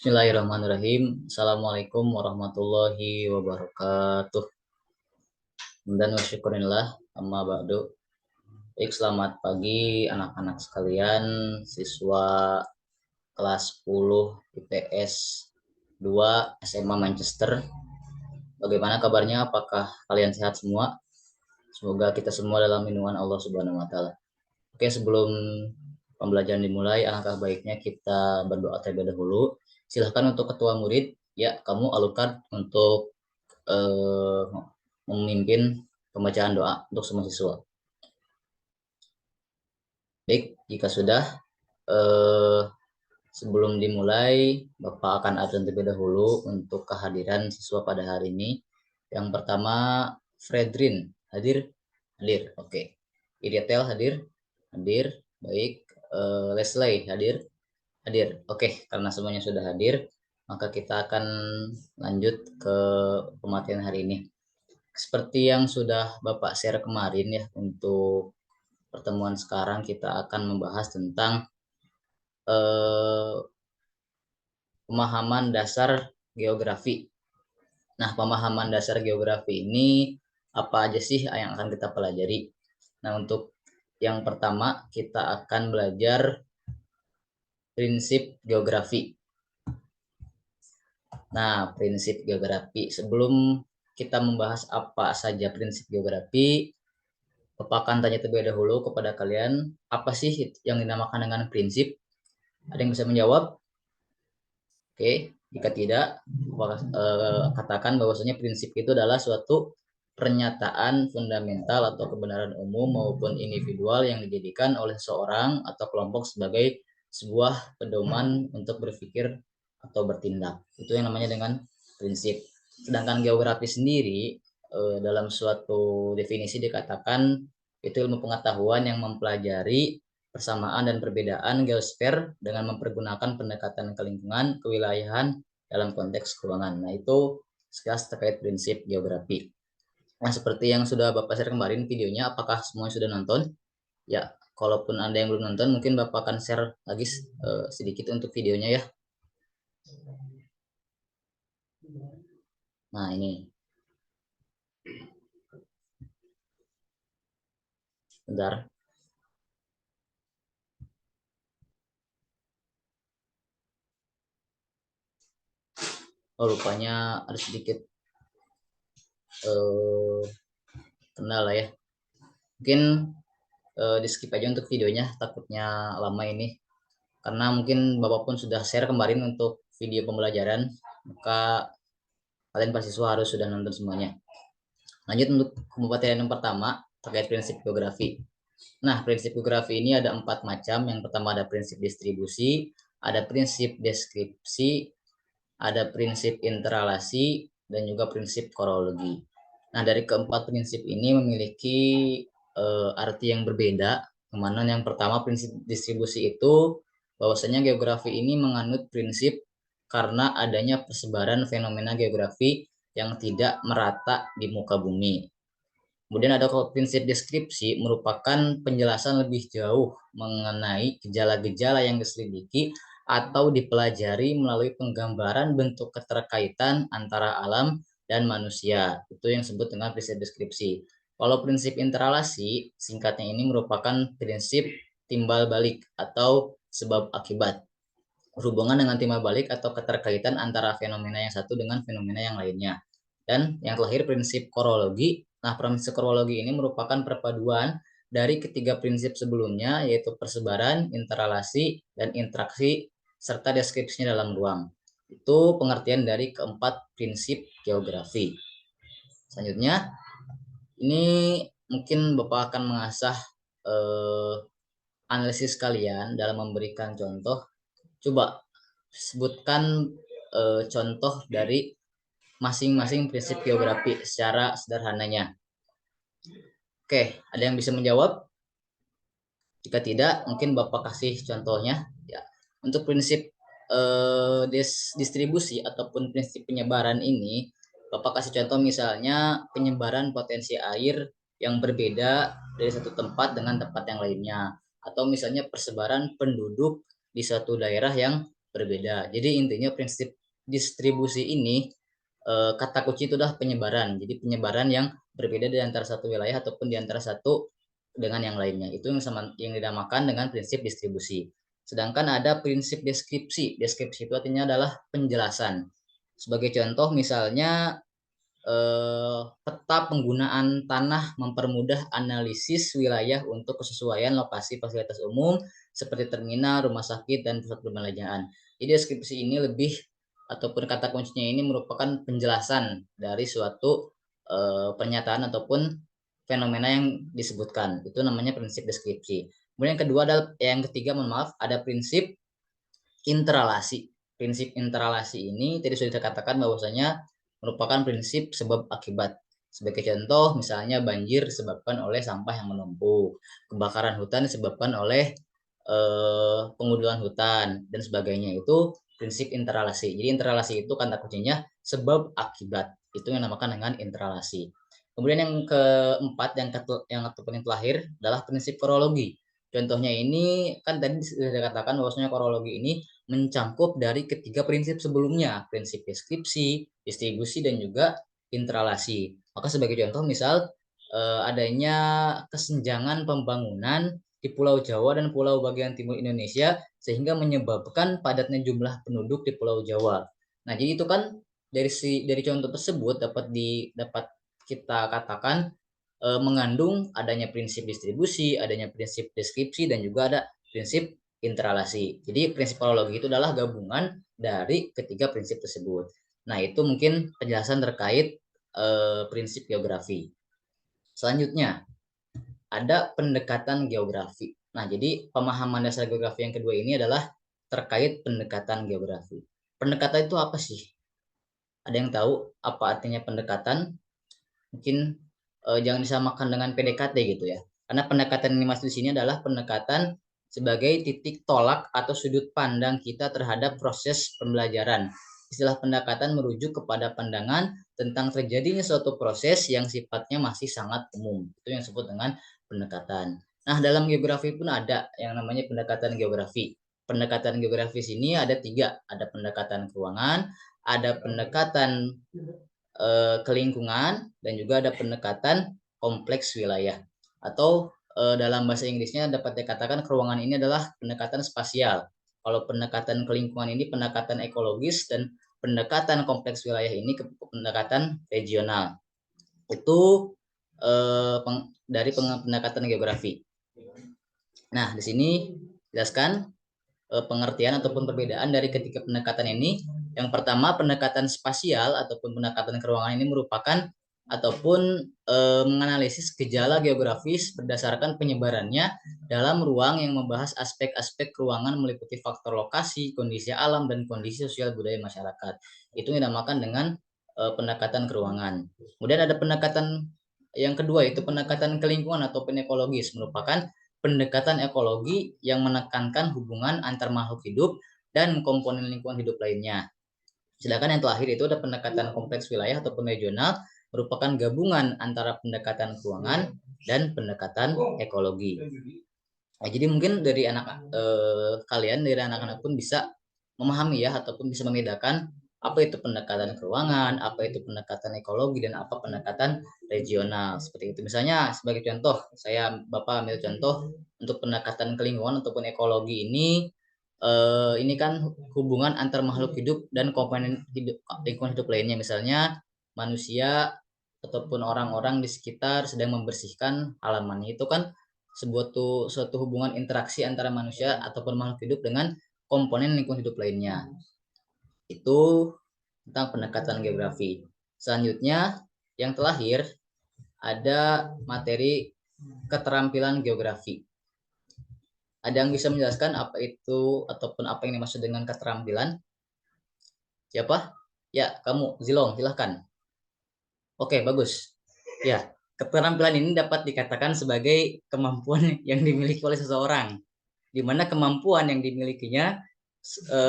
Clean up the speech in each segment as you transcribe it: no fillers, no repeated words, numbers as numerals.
Bismillahirrahmanirrahim. Assalamualaikum warahmatullahi wabarakatuh. Dan wasyukurillah amma ba'du. Baik, selamat pagi anak-anak sekalian, siswa kelas 10 IPS 2 SMA Manchester. Bagaimana kabarnya? Apakah kalian sehat semua? Semoga kita semua dalam lindungan Allah Subhanahu wa taala. Oke, sebelum pembelajaran dimulai, alangkah baiknya kita berdoa terlebih dahulu. Silahkan untuk ketua murid, ya kamu alurkan untuk eh, memimpin pembacaan doa untuk semua siswa. Baik, jika sudah, eh, sebelum dimulai, Bapak akan atur terlebih dahulu untuk kehadiran siswa pada hari ini. Yang pertama, Fredrin, hadir? Hadir, oke. Iriatel, hadir? Hadir, baik. Leslie, hadir? Hadir, oke. Karena semuanya sudah hadir, maka kita akan lanjut ke pemateri hari ini. Seperti yang sudah Bapak share kemarin ya, untuk pertemuan sekarang kita akan membahas tentang eh, pemahaman dasar geografi. Nah, pemahaman dasar geografi ini apa aja sih yang akan kita pelajari? Nah, untuk yang pertama kita akan belajar prinsip geografi. Nah, prinsip geografi. Sebelum kita membahas apa saja prinsip geografi, Bapak akan tanya terlebih dahulu kepada kalian, apa sih yang dinamakan dengan prinsip? Ada yang bisa menjawab? Oke, jika tidak, katakan bahwasanya prinsip itu adalah suatu pernyataan fundamental atau kebenaran umum maupun individual yang dijadikan oleh seorang atau kelompok sebagai sebuah pedoman untuk berpikir atau bertindak. Itu yang namanya dengan prinsip. Sedangkan geografi sendiri dalam suatu definisi dikatakan itu ilmu pengetahuan yang mempelajari persamaan dan perbedaan geosfer dengan mempergunakan pendekatan ke lingkungan, kewilayahan dalam konteks keuangan. Nah, itu sekilas terkait prinsip geografi. Nah, seperti yang sudah Bapak share kemarin videonya, apakah semuanya sudah nonton? Ya, kalaupun Anda yang belum nonton, mungkin Bapak akan share lagi sedikit untuk videonya ya. Nah, ini. Bentar. Oh, rupanya ada sedikit eh, kendala ya. Mungkin di skip aja untuk videonya, takutnya lama ini. Karena mungkin Bapak pun sudah share kemarin untuk video pembelajaran, maka kalian pasti harus sudah nonton semuanya. Lanjut untuk pembelajaran yang pertama terkait prinsip geografi. Nah, prinsip geografi ini ada 4 macam. Yang pertama ada prinsip distribusi, ada prinsip deskripsi, ada prinsip interrelasi, dan juga prinsip korologi. Nah, dari keempat prinsip ini memiliki arti yang berbeda. Kemana yang pertama prinsip distribusi itu bahwasanya geografi ini menganut prinsip karena adanya persebaran fenomena geografi yang tidak merata di muka bumi. Kemudian ada prinsip deskripsi merupakan penjelasan lebih jauh mengenai gejala-gejala yang diselidiki atau dipelajari melalui penggambaran bentuk keterkaitan antara alam dan manusia. Itu yang disebut dengan prinsip deskripsi. Kalau prinsip interrelasi, singkatnya ini merupakan prinsip timbal balik atau sebab akibat. Berhubungan dengan timbal balik atau keterkaitan antara fenomena yang satu dengan fenomena yang lainnya. Dan yang terakhir prinsip korologi. Nah, prinsip korologi ini merupakan perpaduan dari ketiga prinsip sebelumnya, yaitu persebaran, interrelasi, dan interaksi, serta deskripsinya dalam ruang. Itu pengertian dari keempat prinsip geografi. Selanjutnya, ini mungkin Bapak akan mengasah eh, analisis kalian dalam memberikan contoh. Coba sebutkan contoh dari masing-masing prinsip geografi secara sederhananya. Oke, ada yang bisa menjawab? Jika tidak, mungkin Bapak kasih contohnya. Ya, untuk prinsip distribusi ataupun prinsip penyebaran ini, Bapak kasih contoh misalnya penyebaran potensi air yang berbeda dari satu tempat dengan tempat yang lainnya, atau misalnya persebaran penduduk di suatu daerah yang berbeda. Jadi intinya prinsip distribusi ini kata kunci itu adalah penyebaran. Jadi penyebaran yang berbeda di antara satu wilayah ataupun di antara satu dengan yang lainnya. Itu yang dinamakan dengan prinsip distribusi. Sedangkan ada prinsip deskripsi. Deskripsi itu artinya adalah penjelasan. Sebagai contoh misalnya peta penggunaan tanah mempermudah analisis wilayah untuk kesesuaian lokasi fasilitas umum seperti terminal, rumah sakit, dan pusat perbelanjaan. Jadi deskripsi ini lebih ataupun kata kuncinya ini merupakan penjelasan dari suatu pernyataan ataupun fenomena yang disebutkan. Itu namanya prinsip deskripsi. Kemudian yang kedua adalah yang ketiga, mohon maaf, ada prinsip interrelasi. Prinsip interrelasi ini tadi sudah dikatakan bahwasanya merupakan prinsip sebab akibat. Sebagai contoh, misalnya banjir disebabkan oleh sampah yang menumpuk, kebakaran hutan disebabkan oleh pengundulan hutan, dan sebagainya. Itu prinsip interrelasi. Jadi interrelasi itu kata kuncinya sebab akibat. Itu yang dinamakan dengan interrelasi. Kemudian yang keempat, yang ataupun yang terakhir adalah prinsip korologi. Contohnya ini kan tadi sudah dikatakan bahwasanya korologi ini mencangkup dari ketiga prinsip sebelumnya, prinsip deskripsi, distribusi, dan juga interrelasi. Maka sebagai contoh misal adanya kesenjangan pembangunan di Pulau Jawa dan Pulau bagian timur Indonesia sehingga menyebabkan padatnya jumlah penduduk di Pulau Jawa. Nah, jadi itu kan dari contoh tersebut dapat kita katakan mengandung adanya prinsip distribusi, adanya prinsip deskripsi, dan juga ada prinsip interrelasi. Jadi prinsip paralogi itu adalah gabungan dari ketiga prinsip tersebut. Nah, itu mungkin penjelasan terkait prinsip geografi. Selanjutnya, ada pendekatan geografi. Nah, jadi pemahaman dasar geografi yang kedua ini adalah terkait pendekatan geografi. Pendekatan itu apa sih? Ada yang tahu apa artinya pendekatan? Mungkin jangan disamakan dengan PDKT gitu ya. Karena pendekatan yang dimaksud di sini adalah pendekatan sebagai titik tolak atau sudut pandang kita terhadap proses pembelajaran. Istilah pendekatan merujuk kepada pandangan tentang terjadinya suatu proses yang sifatnya masih sangat umum. Itu yang disebut dengan pendekatan. Nah, dalam geografi pun ada yang namanya pendekatan geografi. Pendekatan geografis ini ada tiga. Ada pendekatan keuangan, ada pendekatan ke lingkungan, dan juga ada pendekatan kompleks wilayah. Atau dalam bahasa Inggrisnya dapat dikatakan keruangan ini adalah pendekatan spasial. Kalau pendekatan ke lingkungan ini pendekatan ekologis, dan pendekatan kompleks wilayah ini ke pendekatan regional. Itu dari pendekatan geografi. Nah, di sini jelaskan pengertian ataupun perbedaan dari ketiga pendekatan ini. Yang pertama, pendekatan spasial ataupun pendekatan keruangan ini merupakan ataupun menganalisis gejala geografis berdasarkan penyebarannya dalam ruang yang membahas aspek-aspek ruangan meliputi faktor lokasi, kondisi alam, dan kondisi sosial budaya masyarakat. Itu yang dinamakan dengan pendekatan keruangan. Kemudian ada pendekatan yang kedua, yaitu pendekatan ke lingkungan ataupun ekologis, merupakan pendekatan ekologi yang menekankan hubungan antar makhluk hidup dan komponen lingkungan hidup lainnya. Sedangkan yang terakhir itu ada pendekatan kompleks wilayah ataupun regional, merupakan gabungan antara pendekatan keuangan dan pendekatan ekologi. Nah, jadi mungkin dari kalian dari anak-anak pun bisa memahami ya ataupun bisa membedakan apa itu pendekatan keuangan, apa itu pendekatan ekologi, dan apa pendekatan regional. Seperti itu. Misalnya sebagai contoh, Bapak ambil contoh untuk pendekatan ke lingkungan ataupun ekologi ini kan hubungan antar makhluk hidup dan komponen lingkungan hidup lainnya. Misalnya manusia ataupun orang-orang di sekitar sedang membersihkan halamannya, itu kan suatu hubungan interaksi antara manusia ataupun makhluk hidup dengan komponen lingkungan hidup lainnya. Itu tentang pendekatan geografi. Selanjutnya, yang terakhir ada materi keterampilan geografi. Ada yang bisa menjelaskan apa itu ataupun apa yang dimaksud dengan keterampilan? Siapa? Ya, kamu, Zilong, silahkan. Oke, bagus. Ya, keterampilan ini dapat dikatakan sebagai kemampuan yang dimiliki oleh seseorang, di mana kemampuan yang dimilikinya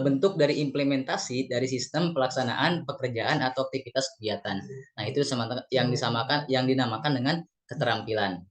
bentuk dari implementasi dari sistem pelaksanaan pekerjaan atau aktivitas kegiatan. Nah, itu yang dinamakan dengan keterampilan.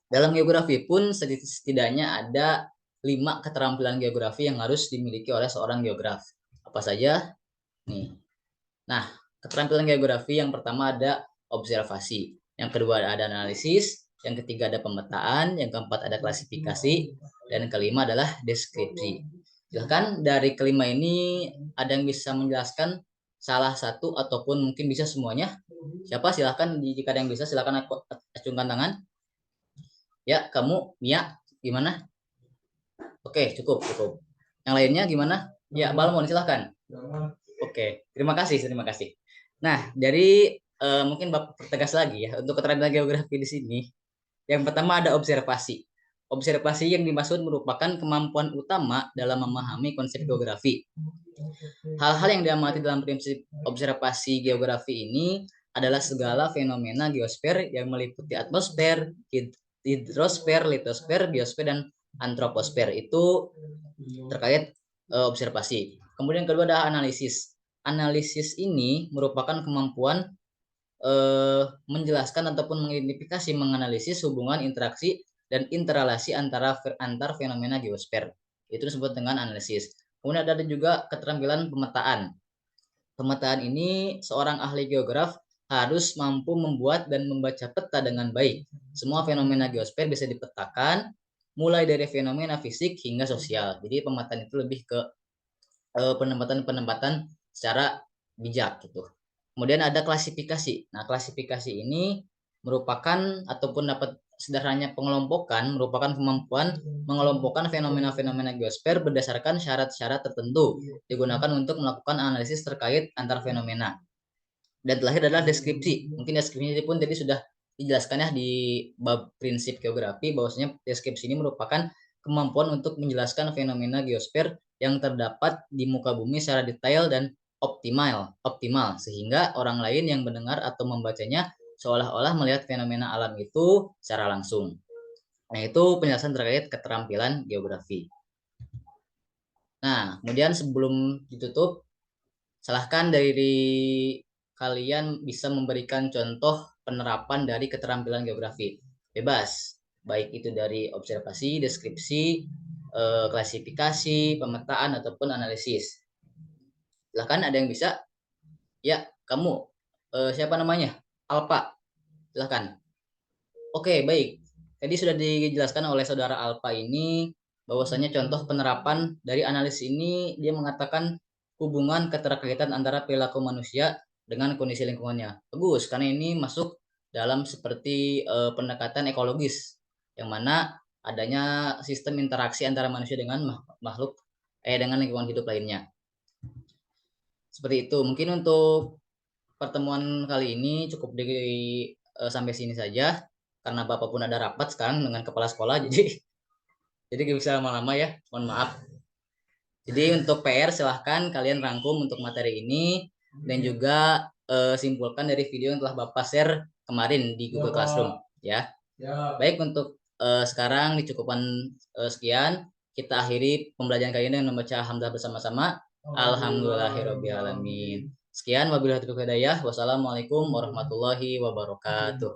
Dalam geografi pun setidaknya ada 5 keterampilan geografi yang harus dimiliki oleh seorang geograf. Apa saja? Nih. Nah, keterampilan geografi yang pertama ada observasi, yang kedua ada analisis, yang ketiga ada pemetaan, yang keempat ada klasifikasi, dan yang kelima adalah deskripsi. Silahkan dari kelima ini ada yang bisa menjelaskan salah satu ataupun mungkin bisa semuanya. Siapa? Silahkan jika ada yang bisa silahkan aku acungkan tangan. Ya, kamu, Mia, gimana? Oke, cukup, cukup. Yang lainnya gimana? Ya, Balmon, silahkan. Oke, terima kasih, terima kasih. Nah, dari mungkin Bapak pertegas lagi ya untuk keterampilan geografi di sini. Yang pertama ada observasi. Observasi yang dimaksud merupakan kemampuan utama dalam memahami konsep geografi. Hal-hal yang diamati dalam prinsip observasi geografi ini adalah segala fenomena geosfer yang meliputi atmosfer, hidrosfer, litosfer, biosfer, dan antroposfer. Itu terkait observasi. Kemudian kedua adalah analisis. Analisis ini merupakan kemampuan menjelaskan ataupun mengidentifikasi, menganalisis hubungan interaksi dan interrelasi antar fenomena geosfer. Itu disebut dengan analisis. Kemudian ada juga keterampilan pemetaan. Pemetaan ini seorang ahli geograf harus mampu membuat dan membaca peta dengan baik. Semua fenomena geosfer bisa dipetakan, mulai dari fenomena fisik hingga sosial. Jadi pemetaan itu lebih ke penempatan-penempatan secara bijak gitu. Kemudian ada klasifikasi. Nah, klasifikasi ini merupakan ataupun dapat sederhananya pengelompokan merupakan kemampuan mengelompokkan fenomena-fenomena geosfer berdasarkan syarat-syarat tertentu digunakan untuk melakukan analisis terkait antar fenomena. Dan terakhir adalah deskripsi. Mungkin deskripsi pun tadi sudah dijelaskan ya di bab prinsip geografi bahwasanya deskripsi ini merupakan kemampuan untuk menjelaskan fenomena geosfer yang terdapat di muka bumi secara detail dan optimal sehingga orang lain yang mendengar atau membacanya seolah-olah melihat fenomena alam itu secara langsung. Nah, itu penjelasan terkait keterampilan geografi. Nah, kemudian sebelum ditutup, silahkan dari kalian bisa memberikan contoh penerapan dari keterampilan geografi. Bebas, baik itu dari observasi, deskripsi, klasifikasi, pemetaan, ataupun analisis. Silahkan ada yang bisa? Ya, kamu. Siapa namanya? Alpa. Silahkan. Oke, baik. Tadi sudah dijelaskan oleh saudara Alpa ini bahwasanya contoh penerapan dari analisis ini dia mengatakan hubungan keterkaitan antara perilaku manusia dengan kondisi lingkungannya. Bagus, karena ini masuk dalam seperti pendekatan ekologis yang mana adanya sistem interaksi antara manusia dengan makhluk dengan lingkungan hidup lainnya. Seperti itu. Mungkin untuk pertemuan kali ini cukup sampai sini saja karena Bapak pun ada rapat sekarang dengan kepala sekolah jadi gak bisa lama-lama ya, mohon maaf. Jadi untuk PR silahkan kalian rangkum untuk materi ini dan juga simpulkan dari video yang telah Bapak share kemarin di Google Classroom ya. Baik, untuk sekarang dicukupkan sekian. Kita akhiri pembelajaran kali ini dengan membaca hamdalah bersama-sama. Alhamdulillahirobbilalamin. Sekian, wabillahi taufiq wal hidayah. Wassalamualaikum warahmatullahi wabarakatuh.